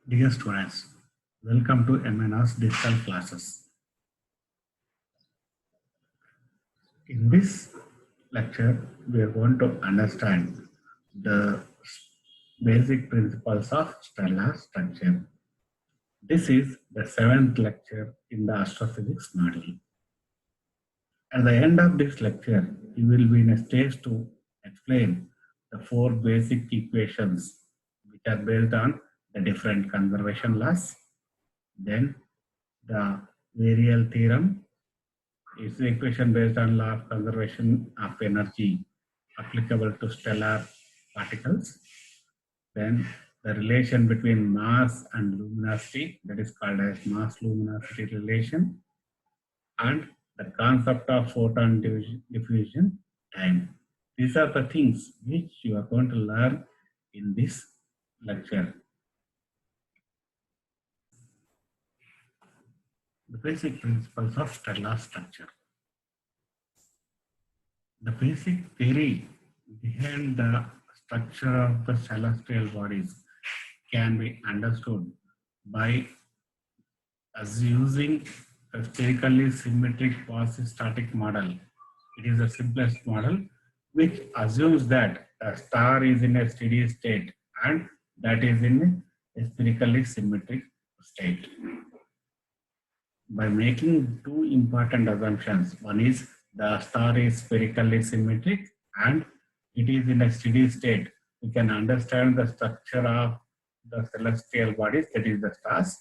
Dear students, welcome to MNR's digital classes. In this lecture, we are going to understand the basic principles of stellar structure. This is the seventh lecture in the astrophysics module. At the end of this lecture, you will be in a stage to explain the four basic equations which are based on the different conservation laws. Then the Varial theorem is the equation based on law of conservation of energy applicable to stellar particles. Then the relation between mass and luminosity, that is called as mass luminosity relation, and the concept of photon diffusion time. These are the things which you are going to learn in this lecture. The basic principles of stellar structure. The basic theory behind the structure of the celestial bodies can be understood by us using a spherically symmetric quasi-static model. It is the simplest model which assumes that a star is in a steady state and that is in a spherically symmetric state. By making two important assumptions, one is the star is spherically symmetric and it is in a steady state, we can understand the structure of the celestial bodies, that is the stars,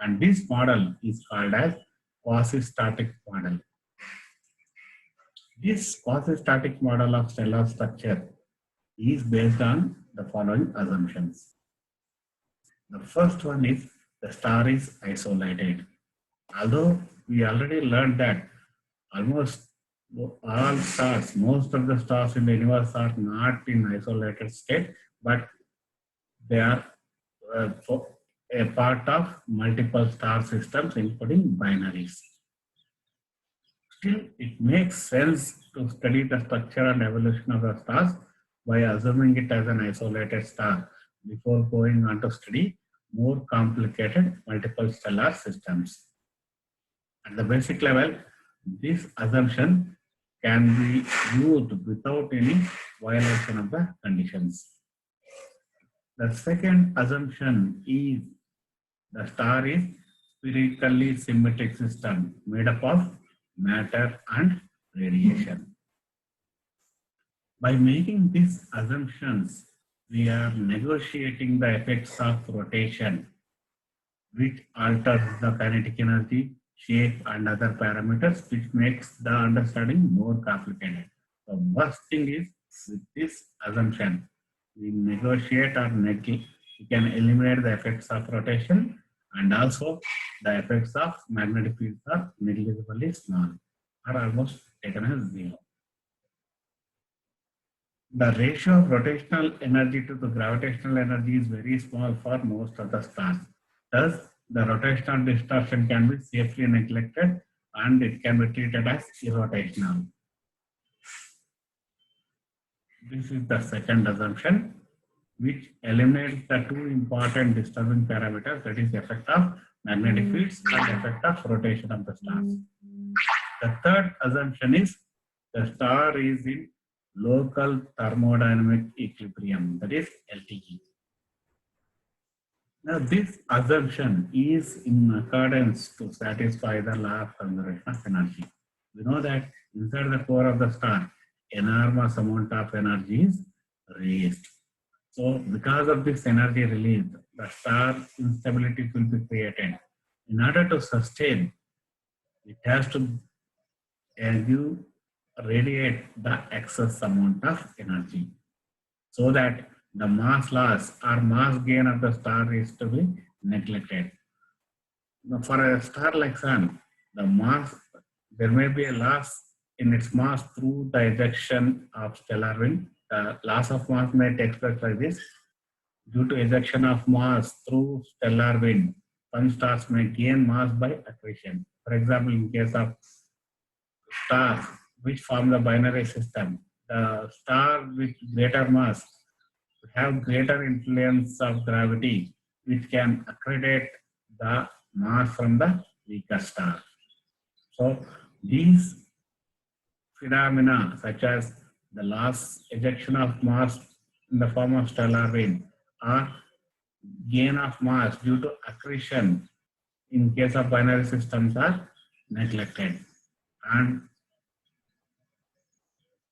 and this model is called as quasi-static model. This quasi-static model of stellar structure is based on the following assumptions. The first one is the star is isolated. Although we already learned that almost all stars, most of the stars in the universe are not in isolated state, but they are a part of multiple star systems, including binaries. Still, it makes sense to study the structure and evolution of the stars by assuming it as an isolated star before going on to study more complicated multiple stellar systems. At the basic level, this assumption can be used without any violation of the conditions. The second assumption is the star is spherically symmetric system made up of matter and radiation. By making these assumptions, we are negotiating the effects of rotation, which alters the kinetic energy, shape, and other parameters, which makes the understanding more complicated. The worst thing is, with this assumption, we negotiate or we can eliminate the effects of rotation, and also the effects of magnetic fields are negligibly small or almost taken as zero. The ratio of rotational energy to the gravitational energy is very small for most of the stars. Thus, the rotational distortion can be safely neglected and it can be treated as irrotational. This is the second assumption, which eliminates the two important disturbing parameters, that is the effect of magnetic fields and the effect of rotation of the stars. The third assumption is the star is in local thermodynamic equilibrium, that is LTE. Now, this assumption is in accordance to satisfy the law of conservation of energy. We know that inside the core of the star, enormous amount of energy is released. So, because of this energy released, the star instability will be created. In order to sustain, it has to radiate the excess amount of energy, so that the mass loss or mass gain of the star is to be neglected. Now, for a star like Sun, the mass, there may be a loss in its mass through the ejection of stellar wind. The loss of mass may take place like this. Due to ejection of mass through stellar wind, some stars may gain mass by accretion. For example, in case of stars which form the binary system, the star with greater mass have greater influence of gravity which can accredit the mass from the weaker star. So these phenomena, such as the loss ejection of mass in the form of stellar wind or gain of mass due to accretion in case of binary systems, are neglected. And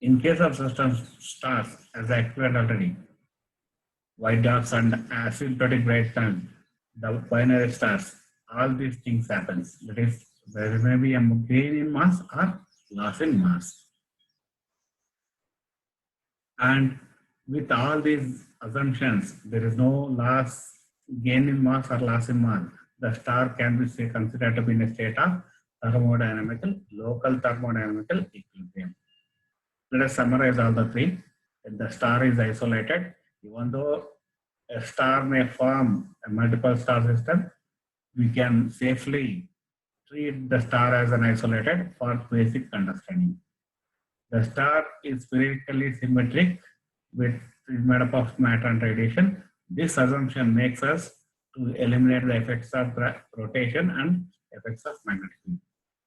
in case of system stars, as I explained already, white dwarfs and asymptotic bright stars, the binary stars, all these things happens. That is, there may be a gain in mass or loss in mass. And with all these assumptions, there is no loss, gain in mass or loss in mass. The star can be considered to be in a state of local thermodynamical equilibrium. Let us summarize all the three. If the star is isolated, even though a star may form a multiple star system, we can safely treat the star as an isolated for basic understanding. The star is spherically symmetric with is made up of matter and radiation. This assumption makes us to eliminate the effects of rotation and effects of magnetic field.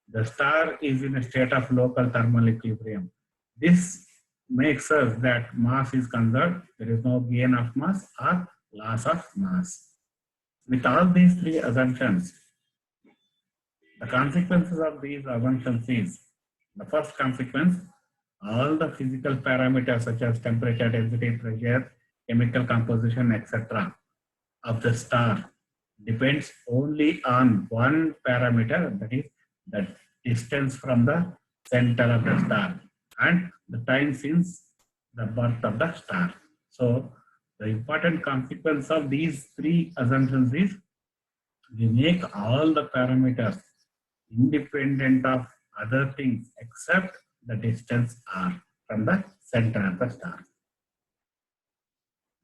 The star is in a state of local thermal equilibrium. This makes us that mass is conserved. There is no gain of mass or loss of mass. With all these three assumptions, the consequences of these assumptions is, the first consequence, all the physical parameters such as temperature, density, pressure, chemical composition, etc. of the star depends only on one parameter, that is the distance from the center of the star and the time since the birth of the star. So the important consequence of these three assumptions is we make all the parameters independent of other things except the distance r from the center of the star.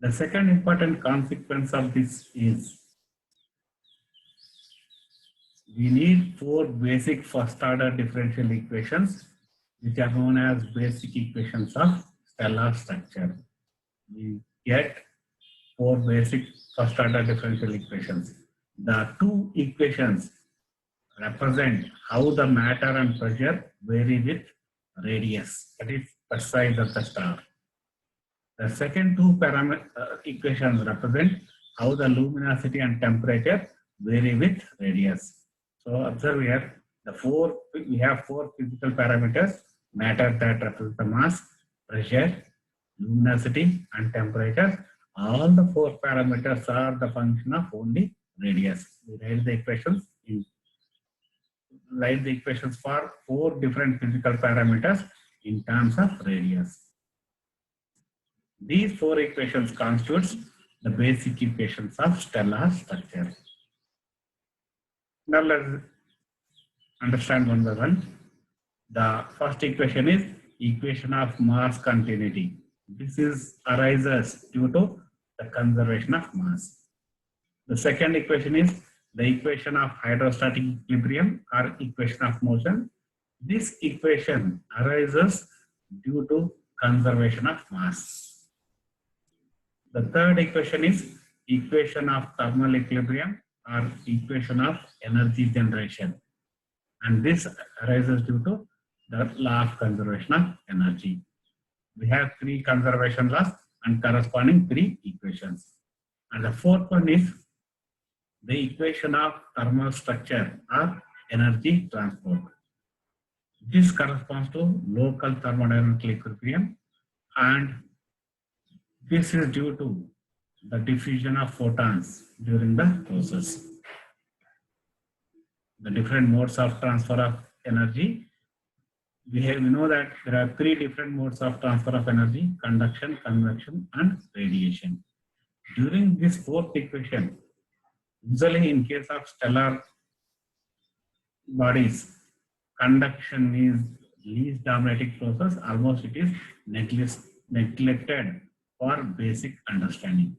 The second important consequence of this is we need four basic first order differential equations which are known as basic equations of stellar structure. We get four basic first order differential equations. The two equations represent how the matter and pressure vary with radius, that is per size of the star. The second two equations represent how the luminosity and temperature vary with radius. So observe here, we have four physical parameters: matter that represents the mass, pressure, luminosity, and temperature. All the four parameters are the function of only radius. We write the equations for four different physical parameters in terms of radius. These four equations constitutes the basic equations of stellar structure. Now let's understand one by one. The first equation is equation of mass continuity. This arises due to the conservation of mass. The second equation is the equation of hydrostatic equilibrium or equation of motion. This equation arises due to conservation of mass. The third equation is equation of thermal equilibrium or equation of energy generation. And this arises due to the law of conservation of energy. We have three conservation laws and corresponding three equations. And the fourth one is the equation of thermal structure or energy transport. This corresponds to local thermodynamic equilibrium, and this is due to the diffusion of photons during the process. The different modes of transfer of energy. We know that there are three different modes of transfer of energy: conduction, convection, and radiation. During this fourth equation, usually in case of stellar bodies, conduction is least dominating process. Almost it is neglected for basic understanding.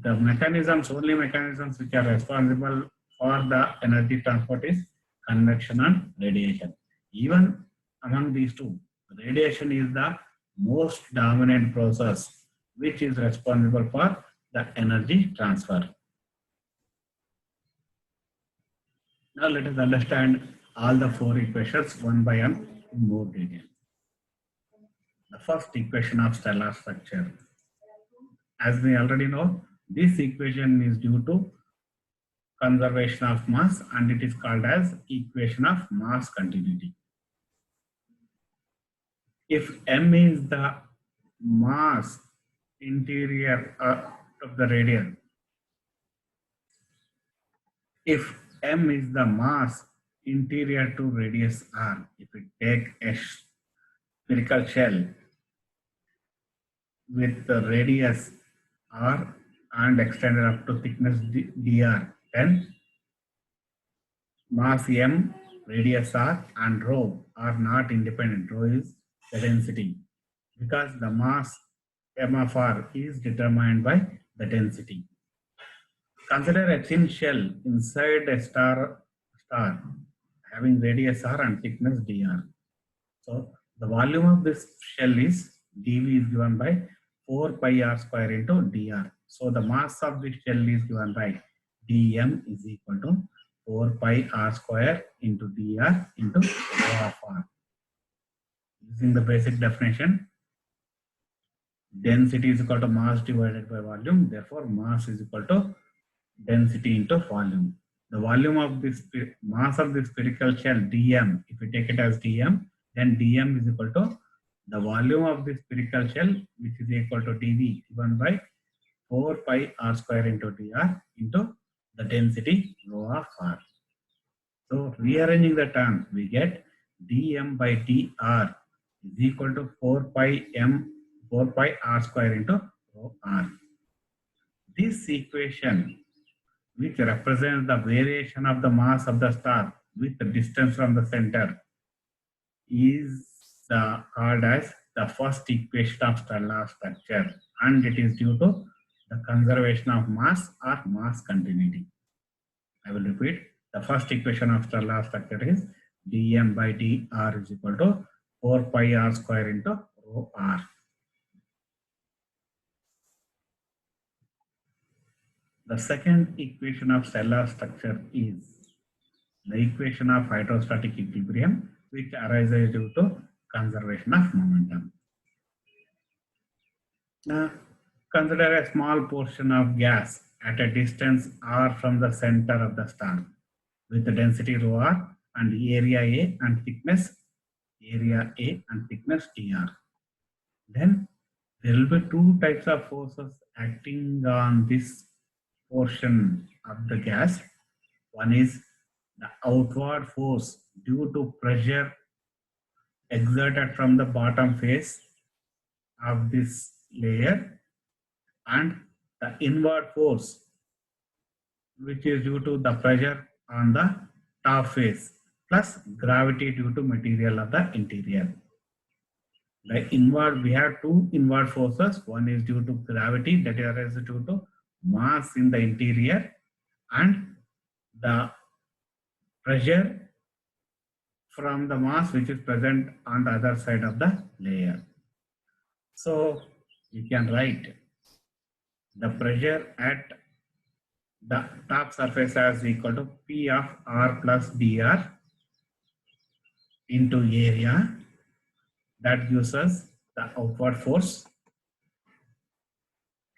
The only mechanisms which are responsible for the energy transport is convection and radiation. Even among these two, radiation is the most dominant process which is responsible for the energy transfer. Now let us understand all the four equations one by one in more detail. The first equation of stellar structure. As we already know, this equation is due to conservation of mass and it is called as equation of mass continuity. If m is the mass interior of the radial, if m is the mass interior to radius r, if we take a spherical shell with the radius r and extended up to thickness dr, then mass m, radius r and rho are not independent. Rho is the density because the mass m of r is determined by the density. Consider a thin shell inside a star having radius r and thickness dr. So the volume of this shell is dV is given by 4 pi r square into dr. So the mass of this shell is given by dm is equal to 4 pi r square into dr into rho of r. Using the basic definition, density is equal to mass divided by volume. Therefore, mass is equal to density into volume. The volume of this mass of this spherical shell dm, if we take it as dm, then dm is equal to the volume of this spherical shell, which is equal to dv given by 4 pi r square into dr into the density rho of r. So rearranging the terms, we get dm by dr is equal to 4 pi r square into rho r. This equation, which represents the variation of the mass of the star with the distance from the center, is called as the first equation of stellar structure, and it is due to the conservation of mass or mass continuity. I will repeat. The first equation of stellar structure is dm by dr is equal to 4 pi r square into rho r. The second equation of stellar structure is the equation of hydrostatic equilibrium, which arises due to conservation of momentum. Now, consider a small portion of gas at a distance r from the center of the star with the density rho r and area A and thickness dr. Then there will be two types of forces acting on this portion of the gas. One is the outward force due to pressure exerted from the bottom face of this layer, and the inward force which is due to the pressure on the top face plus gravity due to material of the interior. The inward, we have two inward forces. One is due to gravity, that is due to mass in the interior, and the pressure from the mass which is present on the other side of the layer. So you can write the pressure at the top surface as equal to P of R plus dr into area. That gives us the outward force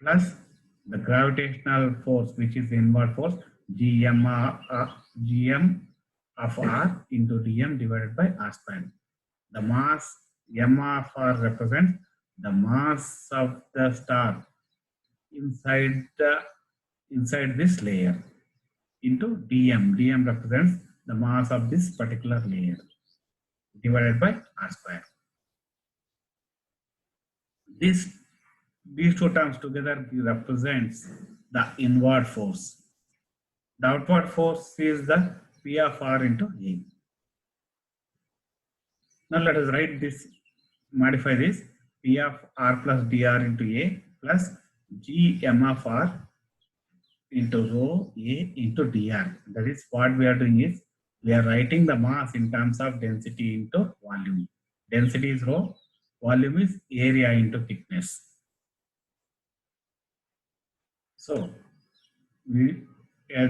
plus the gravitational force, which is the inward force, gm of r into dm divided by r square. The mass m of r represents the mass of the star inside this layer into dm. dm represents the mass of this particular layer divided by r square. These two terms together represents the inward force. The outward force is the P of R into A. Now let us write this, modify this, P of R plus dr into A plus G m of R into rho A into dr. That is what we are doing is, we are writing the mass in terms of density into volume. Density is rho, volume is area into thickness. So,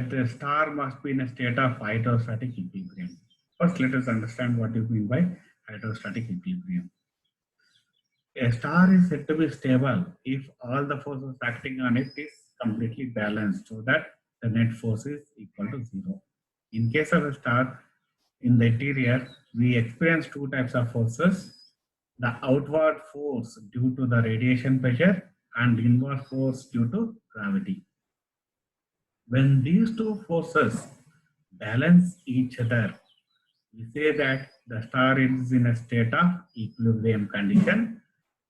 the star must be in a state of hydrostatic equilibrium. First, let us understand what you mean by hydrostatic equilibrium. A star is said to be stable if all the forces acting on it is completely balanced, so that the net force is equal to zero. In case of a star, in the interior, we experience two types of forces: the outward force due to the radiation pressure and inward force due to gravity. When these two forces balance each other, we say that the star is in a state of equilibrium condition,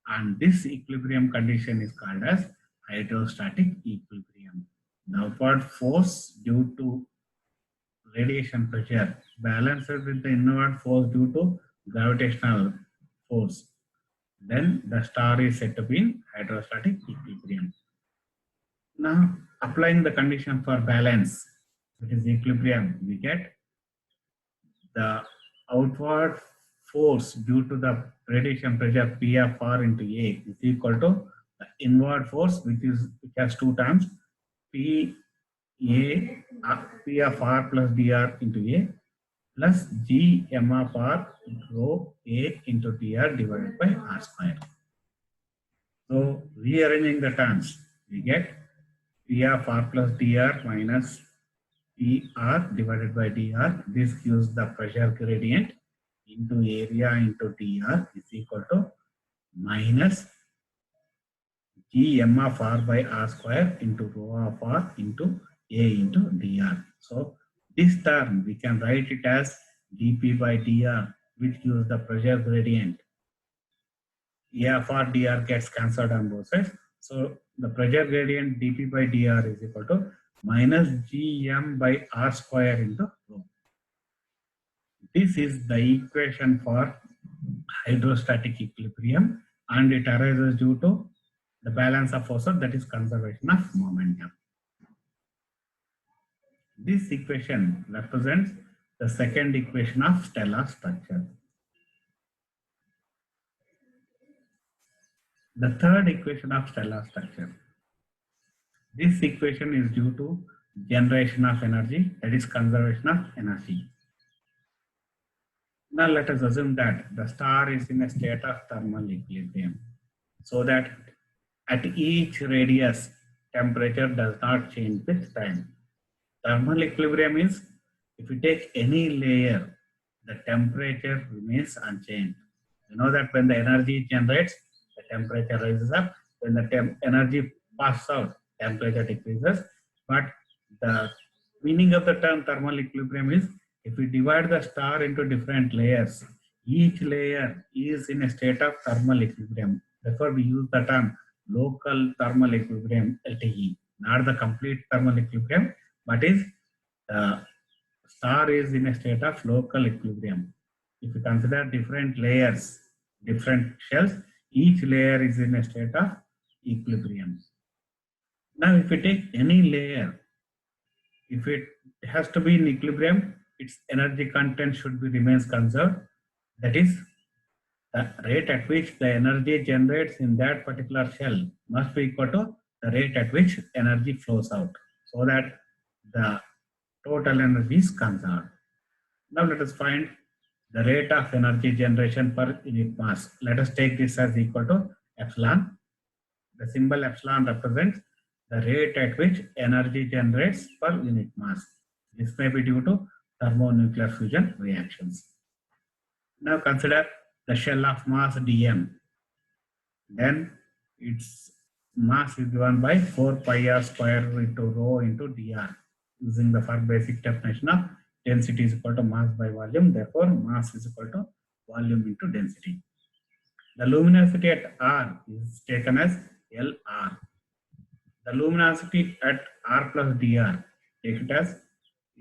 and this equilibrium condition is called as hydrostatic equilibrium. The outward force due to radiation pressure balances with the inward force due to gravitational force. Then the star is said to be in hydrostatic equilibrium. Now, applying the condition for balance, it is equilibrium, we get the outward force due to the radiation pressure P of R into A is equal to the inward force, which has two terms, P of R plus dr into A plus G M of R rho A into dr divided by R square. So rearranging the terms, we get P of R plus dr minus PR divided by dr. This gives the pressure gradient into area into dr is equal to minus G M of R by R square into rho of R into A into dr. So this term we can write it as dP by dr, which gives the pressure gradient. A of R dr gets cancelled on both sides. So the pressure gradient dP by dr is equal to minus Gm by R square into rho. This is the equation for hydrostatic equilibrium, and it arises due to the balance of forces, that is conservation of momentum. This equation represents the second equation of stellar structure. The third equation of stellar structure. This equation is due to generation of energy, that is conservation of energy. Now let us assume that the star is in a state of thermal equilibrium, so that at each radius, temperature does not change with time. Thermal equilibrium is if you take any layer, the temperature remains unchanged. You know that when the energy generates, the temperature rises up. When the energy passes out, temperature decreases. But the meaning of the term thermal equilibrium is if we divide the star into different layers, each layer is in a state of thermal equilibrium. Therefore, we use the term local thermal equilibrium, LTE, not the complete thermal equilibrium, but is the star is in a state of local equilibrium. If you consider different layers, different shells, each layer is in a state of equilibrium. Now, if you take any layer, if it has to be in equilibrium, its energy content should be remains conserved. That is, the rate at which the energy generates in that particular shell must be equal to the rate at which energy flows out, so that the total energy is conserved. Now let us find the rate of energy generation per unit mass. Let us take this as equal to epsilon. The symbol epsilon represents the rate at which energy generates per unit mass. This may be due to thermonuclear fusion reactions. Now consider the shell of mass dm. Then its mass is given by 4 pi r square into rho into dr. Using the first basic definition of density is equal to mass by volume. Therefore, mass is equal to volume into density. The luminosity at R is taken as LR. The luminosity at R plus dr, take it as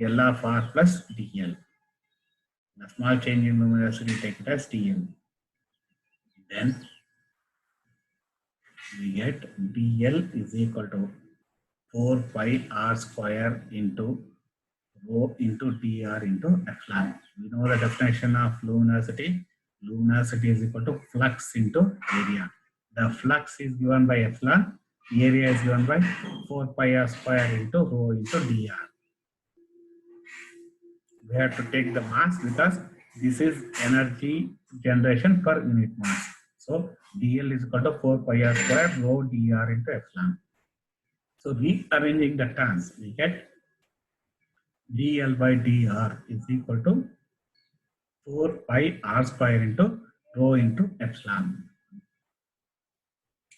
L of R plus dl. The small change in luminosity, take it as dl. Then we get dl is equal to 4 pi r square into rho into dr into epsilon. We know the definition of luminosity. Luminosity is equal to flux into area. The flux is given by epsilon. Area is given by 4 pi r square into rho into dr. we have to take the mass because this is energy generation per unit mass. So dl is equal to 4 pi r square rho dr into epsilon. So rearranging the terms, we get dl by dr is equal to 4 pi r square into rho into epsilon.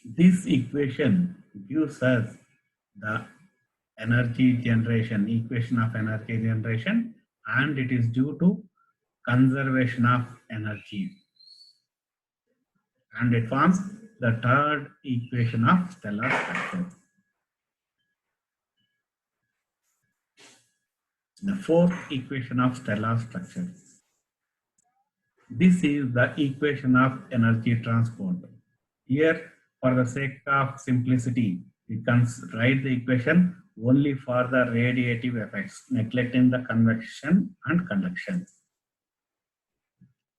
This equation gives us the energy generation, equation of energy generation, and it is due to conservation of energy. And it forms the third equation of stellar structure. The fourth equation of stellar structure. This is the equation of energy transport. Here, for the sake of simplicity, we can write the equation only for the radiative effects, neglecting the convection and conduction.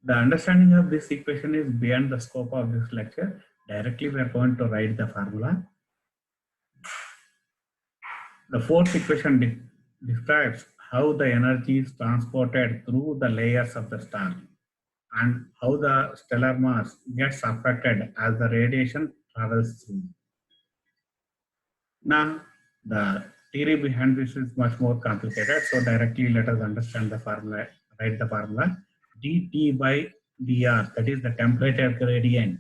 The understanding of this equation is beyond the scope of this lecture. Directly, we are going to write the formula. The fourth equation describes how the energy is transported through the layers of the star and how the stellar mass gets affected as the radiation travels through. Now, the theory behind this is much more complicated. So directly let us understand the formula, write the formula. dT by dr, that is the temperature gradient,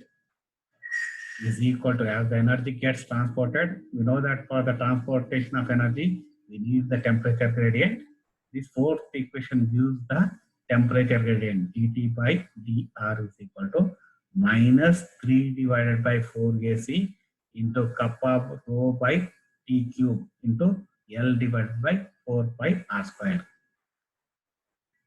is equal to, as the energy gets transported, we know that for the transportation of energy, we need the temperature gradient. This fourth equation gives the temperature gradient. dT by dr is equal to minus 3 divided by 4 AC into kappa rho by T cube into L divided by 4 pi r square.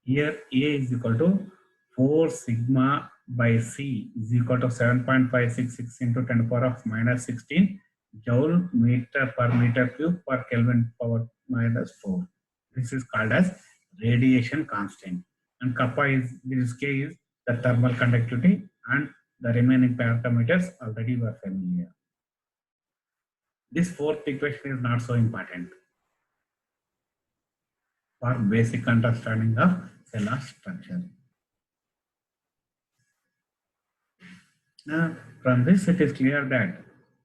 Here A is equal to 4 sigma by C is equal to 7.566 into 10 to the power of minus 16 joule meter per meter cube per Kelvin power minus 4. This is called as radiation constant. And kappa is, this K is the thermal conductivity, and the remaining parameters already were familiar. This fourth equation is not so important for basic understanding of stellar structure. Now, from this it is clear that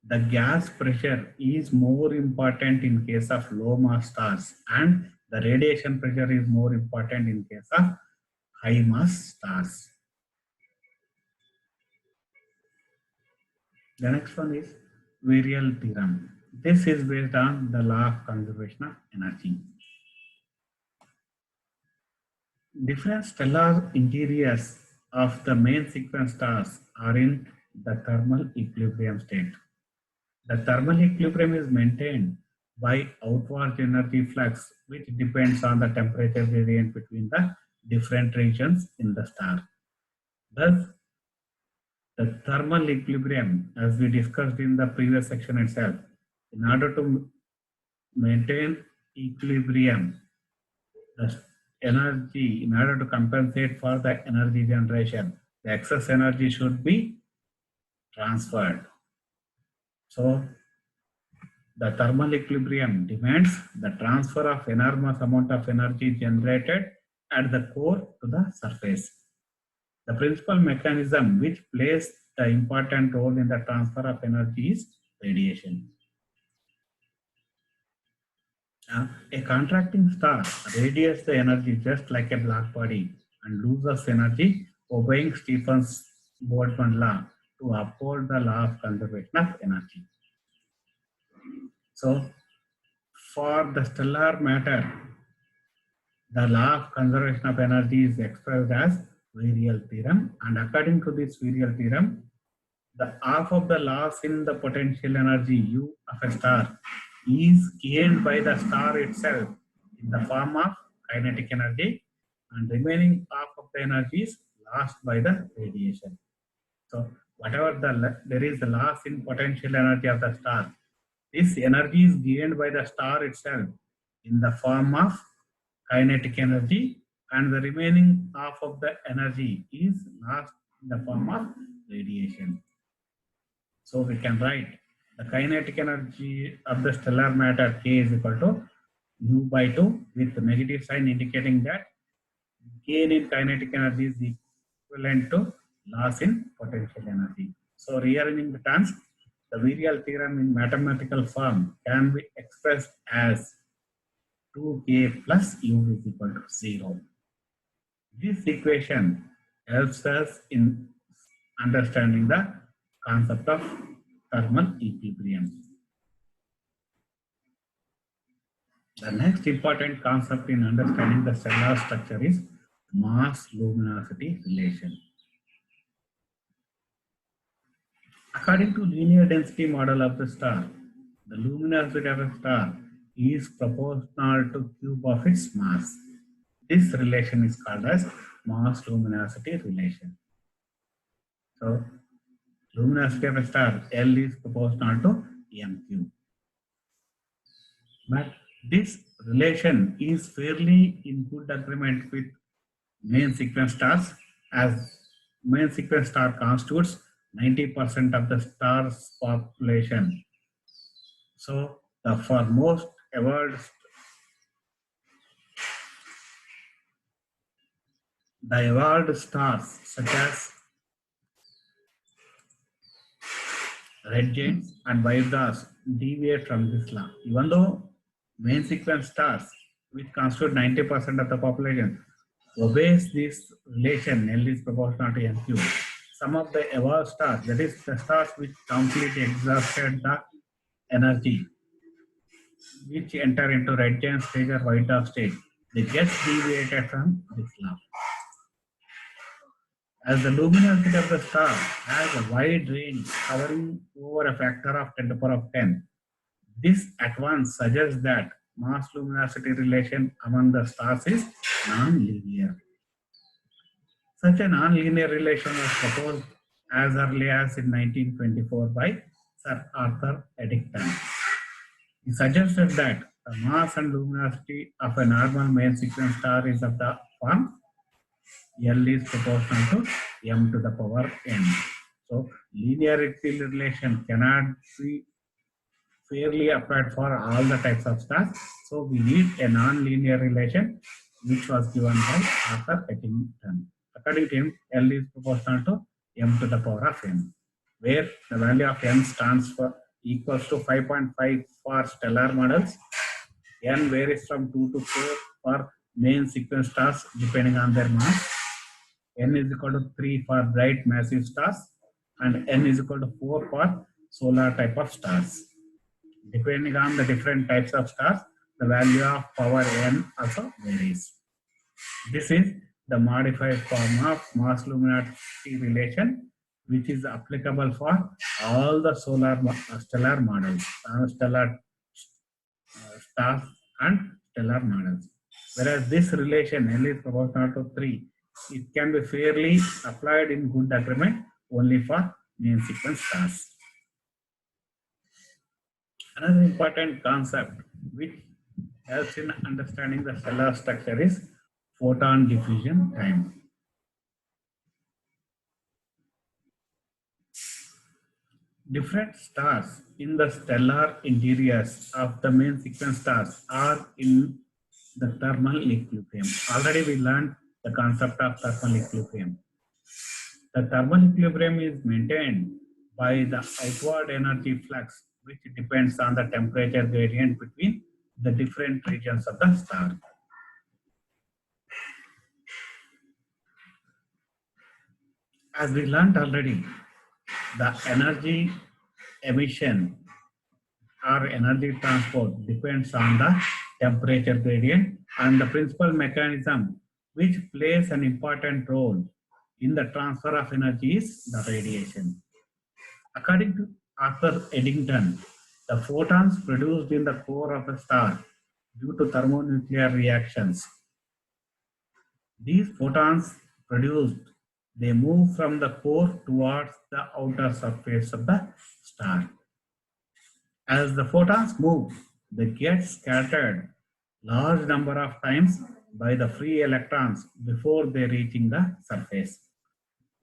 the gas pressure is more important in case of low mass stars, and the radiation pressure is more important in case of high mass stars. The next one is virial theorem. This is based on the law of conservation of energy. Different stellar interiors of the main sequence stars are in the thermal equilibrium state. The thermal equilibrium is maintained by outward energy flux, which depends on the temperature gradient between the different regions in the star. Thus, the thermal equilibrium, as we discussed in the previous section itself, in order to maintain equilibrium, the energy, in order to compensate for the energy generation, the excess energy should be transferred. So, the thermal equilibrium demands the transfer of enormous amount of energy generated at the core to the surface. The principal mechanism which plays the important role in the transfer of energy is radiation. A contracting star radiates the energy just like a black body and loses energy, obeying Stephen's Boltzmann law to uphold the law of conservation of energy. So, for the stellar matter, the law of conservation of energy is expressed as virial theorem, and according to this virial theorem, the half of the loss in the potential energy U of a star is gained by the star itself in the form of kinetic energy, and remaining half of the energy is lost by the radiation. So whatever there is the loss in potential energy of the star, this energy is gained by the star itself in the form of kinetic energy, and the remaining half of the energy is lost in the form of radiation. So we can write the kinetic energy of the stellar matter K is equal to U by 2 with the negative sign indicating that gain in kinetic energy is equivalent to loss in potential energy. So rearranging the terms, the Virial theorem in mathematical form can be expressed as 2k plus u is equal to 0. This equation helps us in understanding the concept of thermal equilibrium. The next important concept in understanding the stellar structure is mass-luminosity relation. According to linear density model of the star, the luminosity of a star is proportional to cube of its mass. This relation is called as mass-luminosity relation. So, luminosity of a star, L is proportional to m cube. But this relation is fairly in good agreement with main sequence stars, as main sequence star constitutes 90% of the star's population. So for most evolved, the evolved stars such as red giants and white dwarfs deviate from this law. Even though main sequence stars, which constitute 90% of the population, obeys this relation, L is proportional to m cube. Some of the evolved stars, that is the stars which completely exhausted the energy, which enter into red giant stage or white dwarf stage, they get deviated from this law. As the luminosity of the star has a wide range covering over a factor of 10 to the power of 10, this at once suggests that mass luminosity relation among the stars is non-linear. Such a non-linear relation was proposed as early as in 1924 by Sir Arthur Eddington. He suggested that the mass and luminosity of a normal main sequence star is of the form L is proportional to m to the power n. So linearity relation cannot be fairly applied for all the types of stars. So we need a non-linear relation which was given by Arthur Eddington. According to him, L is proportional to m to the power of n, where the value of n stands for equals to 5.5 for stellar models. N varies from 2 to 4 for main sequence stars depending on their mass. N is equal to 3 for bright massive stars, and N is equal to 4 for solar type of stars. Depending on the different types of stars, the value of power N also varies. This is the modified form of mass luminosity relation, which is applicable for all the stellar models, stellar stars and stellar models. Whereas this relation L is proportional to 3, it can be fairly applied in good agreement only for main sequence stars. Another important concept which helps in understanding the stellar structure is photon diffusion time. Different stars in the stellar interiors of the main sequence stars are in the thermal equilibrium. Already we learned the concept of thermal equilibrium. The thermal equilibrium is maintained by the outward energy flux, which depends on the temperature gradient between the different regions of the star. As we learned already, the energy emission or energy transport depends on the temperature gradient, and the principal mechanism which plays an important role in the transfer of energy is the radiation. According to Arthur Eddington, the photons produced in the core of a star due to thermonuclear reactions. These photons produced, they move from the core towards the outer surface of the star. As the photons move, they get scattered large number of times by the free electrons before they reaching the surface.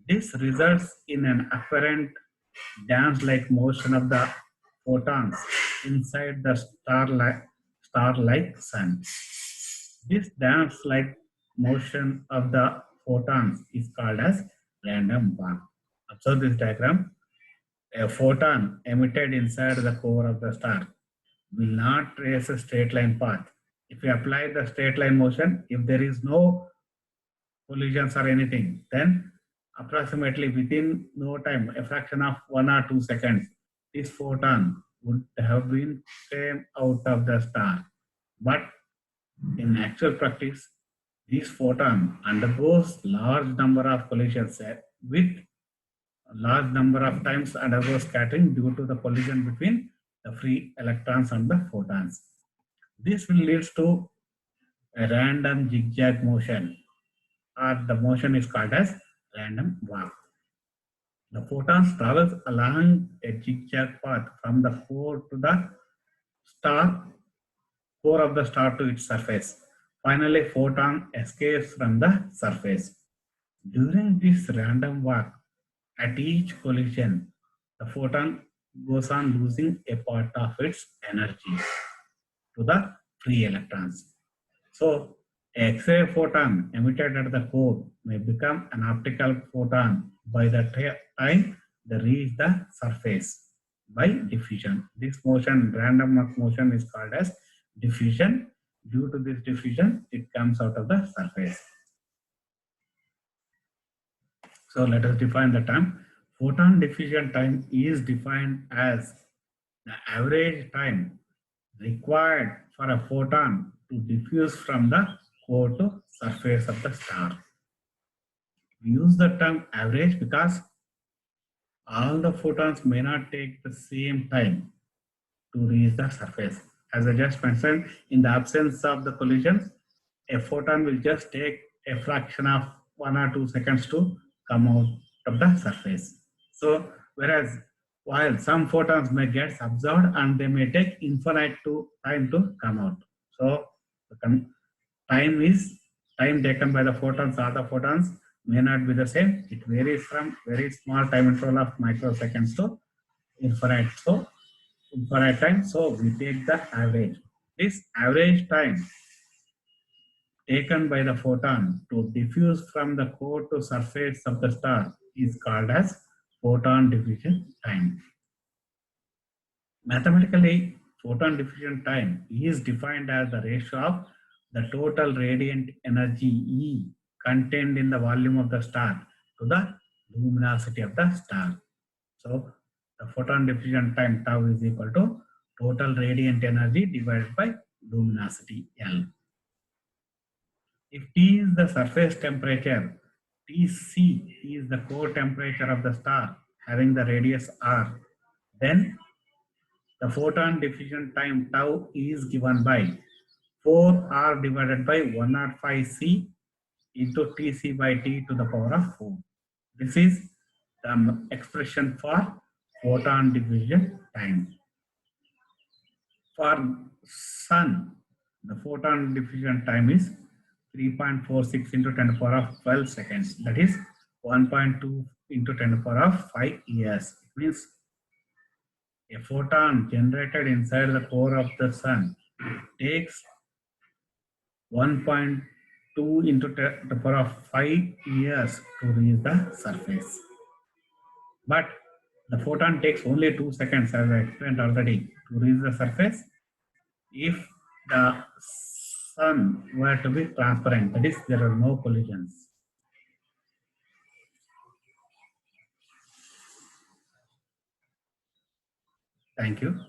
This results in an apparent dance-like motion of the photons inside the star-like sun. This dance-like motion of the photons is called as random walk. Observe this diagram. A photon emitted inside the core of the star will not trace a straight line path. If you apply the straight line motion, if there is no collisions or anything, then approximately within no time, a fraction of 1 or 2 seconds, this photon would have been came out of the star. But in actual practice, this photon undergoes large number of collisions with large number of times undergoes scattering due to the collision between the free electrons and the photons. This will lead to a random zigzag motion, or the motion is called as random walk. The photons travels along a zigzag path from the core to the star, core of the star to its surface. Finally, photon escapes from the surface. During this random walk, at each collision, the photon goes on losing a part of its energy to the free electrons. So, a X-ray photon emitted at the core may become an optical photon by the time they reach the surface by diffusion. This motion, random motion, is called as diffusion. Due to this diffusion, it comes out of the surface. So let us define the term. Photon diffusion time is defined as the average time required for a photon to diffuse from the core to surface of the star. We use the term average because all the photons may not take the same time to reach the surface. As I just mentioned, in the absence of the collisions, a photon will just take a fraction of 1 or 2 seconds to come out of the surface. So, whereas while some photons may get absorbed and they may take infinite time to come out. So, the time taken by the photons or the photons may not be the same. It varies from very small time interval of microseconds to infinite. So, infinite time. So, we take the average. This average time taken by the photon to diffuse from the core to surface of the star is called as photon diffusion time. Mathematically, photon diffusion time is defined as the ratio of the total radiant energy E contained in the volume of the star to the luminosity of the star. So, the photon diffusion time tau is equal to total radiant energy divided by luminosity L. If T is the surface temperature, Tc is the core temperature of the star having the radius r, then the photon diffusion time tau is given by 4r divided by 105c into Tc by T to the power of 4. This is the expression for photon diffusion time. For sun, the photon diffusion time is 3.46 into 10 to the power of 12 seconds. That is 1.2 into 10 to the power of 5 years. It means a photon generated inside the core of the sun takes 1.2 into 10 to the power of 5 years to reach the surface. But the photon takes only 2 seconds, as I explained already, to reach the surface. If the sun were to be transparent, that is, there are no collisions. Thank you.